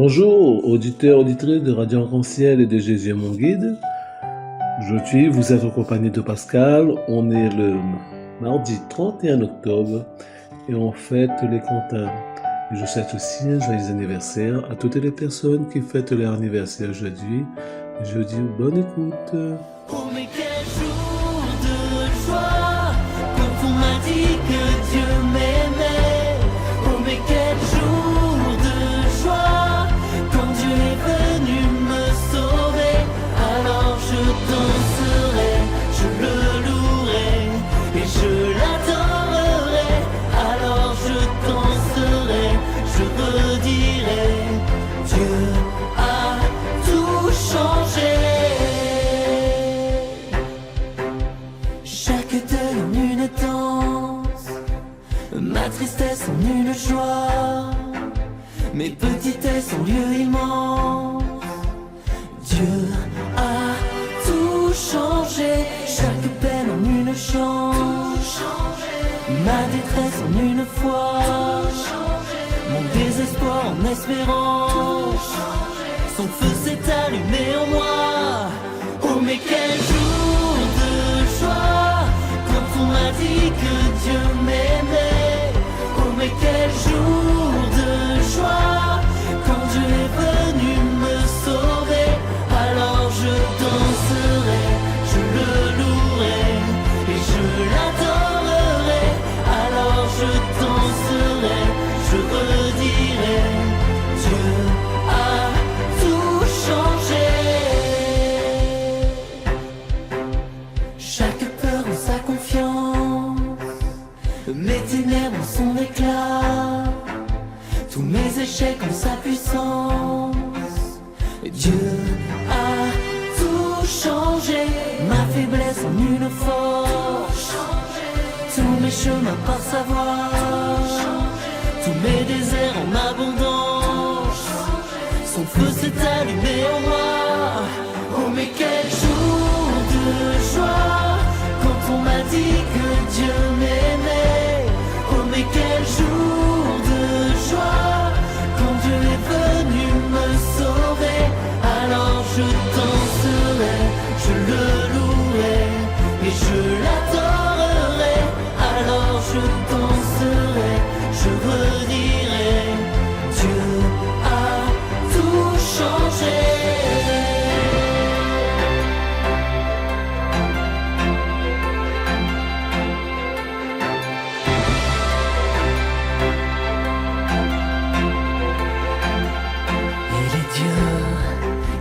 Bonjour, auditeurs, auditrices de Radio Arc-en-Ciel et de Jésus est mon guide. Aujourd'hui, vous êtes accompagné de Pascal. On est le mardi 31 octobre et on fête les Quentins. Et je souhaite aussi un joyeux anniversaire à toutes les personnes qui fêtent leur anniversaire aujourd'hui. Je dis bonne écoute. Oh mais quel jour de joie quand on m'a dit que Dieu m'aimait. Oh mais quel jour de joie quand Dieu est venu me sauver. Alors je danserai, je le louerai et je l'adorerai. Alors je danserai, je redirai, Dieu a tout changé. Ma tristesse en une joie, mes petitesses en lieu immense. Dieu a tout changé, chaque peine en une chance, ma détresse en une foi, mon désespoir en espérance. Son feu s'est allumé en moi. Oh mais quel jour de joie quand on m'a dit que Dieu m'aimait. Oh mais quel jour de joie quand Dieu est venu me sauver. Alors je danserai, je le louerai et je l'adorerai. Alors je danserai, je redirai, Dieu a tout changé. Chaque peur en sa confiance, mes ténèbres en son éclat, tous mes échecs en sa puissance. Dieu a tout changé, ma faiblesse en une force, tous mes chemins par sa voie, tous mes déserts en abondance. Son feu s'est allumé en moi. Oh mais quel jour de joie quand on m'a dit que Dieu m'aimait. Oh mais quel jour de joie quand Dieu est venu me sauver. Alors je danserai, je le louerai et je l'adorerai. Alors je danserai, je redirai, Dieu a tout changé.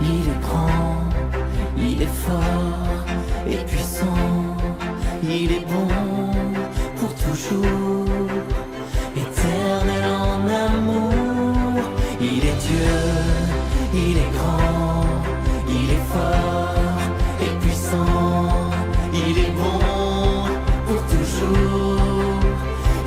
Il est grand, il est fort et puissant, il est bon pour toujours, éternel en amour. Il est Dieu, il est grand, il est fort et puissant, il est bon pour toujours,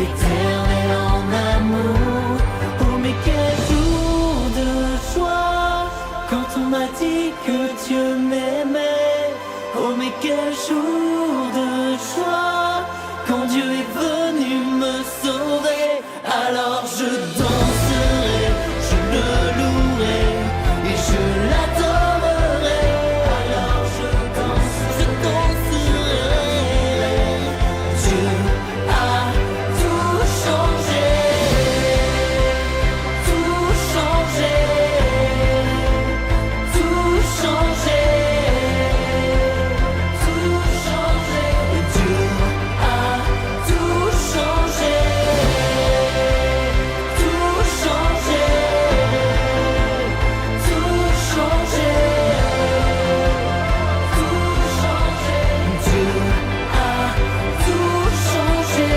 éternel en amour. Oh mais quel jour de joie quand on m'a dit que Dieu m'aimait. Oh mais quel jour de joie quand Dieu est venu me sauver. Alors je danserai, je le louerai et je l'adorerai. Alors je danserai. Dieu a tout changé, tout changé. Tout changé, Dieu a tout changé, tout changé, tout changé, tout changé, Dieu a tout changé.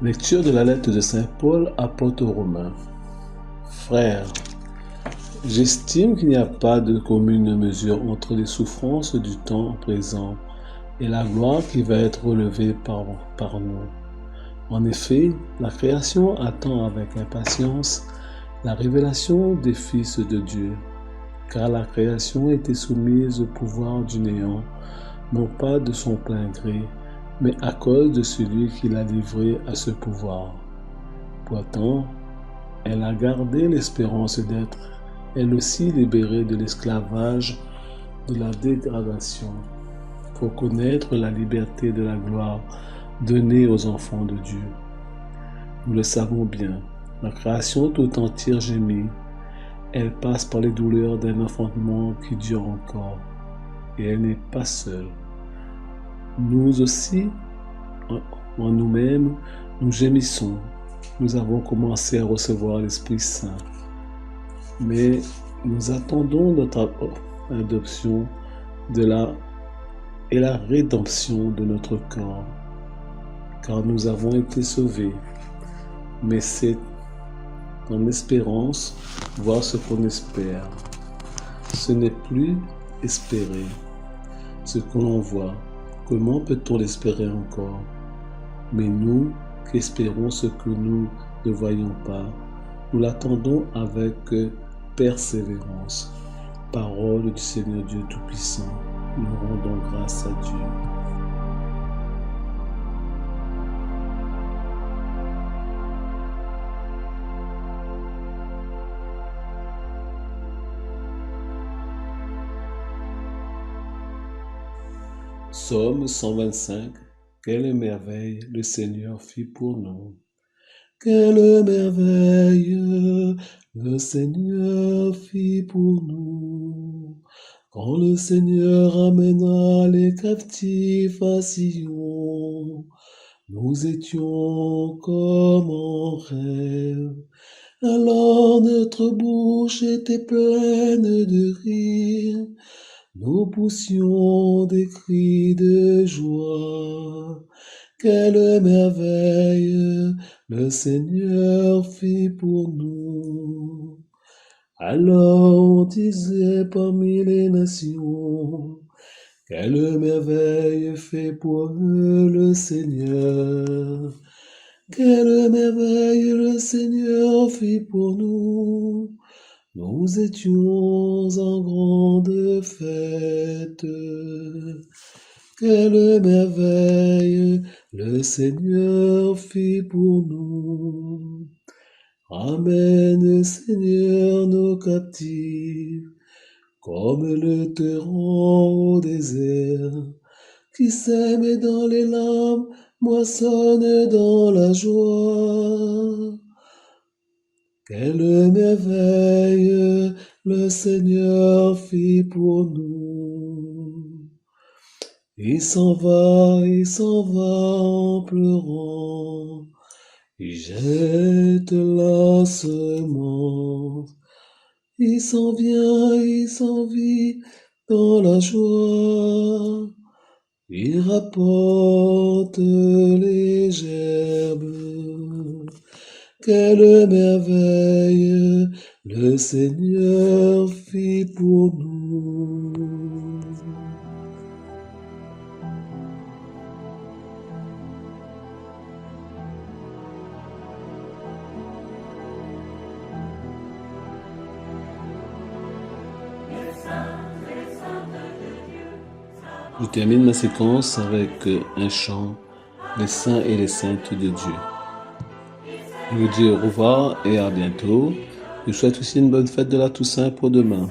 Lecture de la lettre de Saint Paul apôtre aux Romains. Frères, j'estime qu'il n'y a pas de commune mesure entre les souffrances du temps présent et la gloire qui va être relevée par nous. En effet, la création attend avec impatience la révélation des fils de Dieu, car la création était soumise au pouvoir du néant, non pas de son plein gré, mais à cause de celui qui l'a livré à ce pouvoir. Pourtant, elle a gardé l'espérance d'être, elle aussi libérée de l'esclavage, de la dégradation, pour connaître la liberté de la gloire donnée aux enfants de Dieu. Nous le savons bien, la création tout entière gémit. Elle passe par les douleurs d'un enfantement qui dure encore, et elle n'est pas seule. Nous aussi, en nous-mêmes, nous gémissons. Nous avons commencé à recevoir l'Esprit Saint, mais nous attendons notre adoption et la rédemption de notre corps, car nous avons été sauvés. Mais c'est en espérance voir ce qu'on espère. Ce n'est plus espérer ce que l'on voit. Comment peut-on l'espérer encore? Mais nous qui espérons ce que nous ne voyons pas, nous l'attendons avec persévérance. Parole du Seigneur Dieu Tout-Puissant, nous rendons grâce à Dieu. Psaume 125. Quelle merveille le Seigneur fit pour nous. Quelle merveille le Seigneur fit pour nous. Quand le Seigneur amena les captifs à Sion, nous étions comme en rêve. Alors notre bouche était pleine de rire. Nous poussions des cris de joie. Quelle merveille le Seigneur fit pour nous. Alors on disait parmi les nations, quelle merveille fait pour eux le Seigneur. Quelle merveille le Seigneur fit pour nous. Nous étions en grande fête. Quelle merveille le Seigneur fit pour nous. Ramène, Seigneur, nos captifs, comme le torrent au désert, qui sème dans les larmes, moissonne dans la joie. Quelle merveille le Seigneur fit pour nous. Il s'en va en pleurant. Il jette la semence. Il s'en vient, il s'en vit dans la joie. Il rapporte les gerbes. Quelle merveille le Seigneur fit pour nous. Je termine ma séquence avec un chant, les saints et les saintes de Dieu. Je vous dis au revoir et à bientôt. Je vous souhaite aussi une bonne fête de la Toussaint pour demain.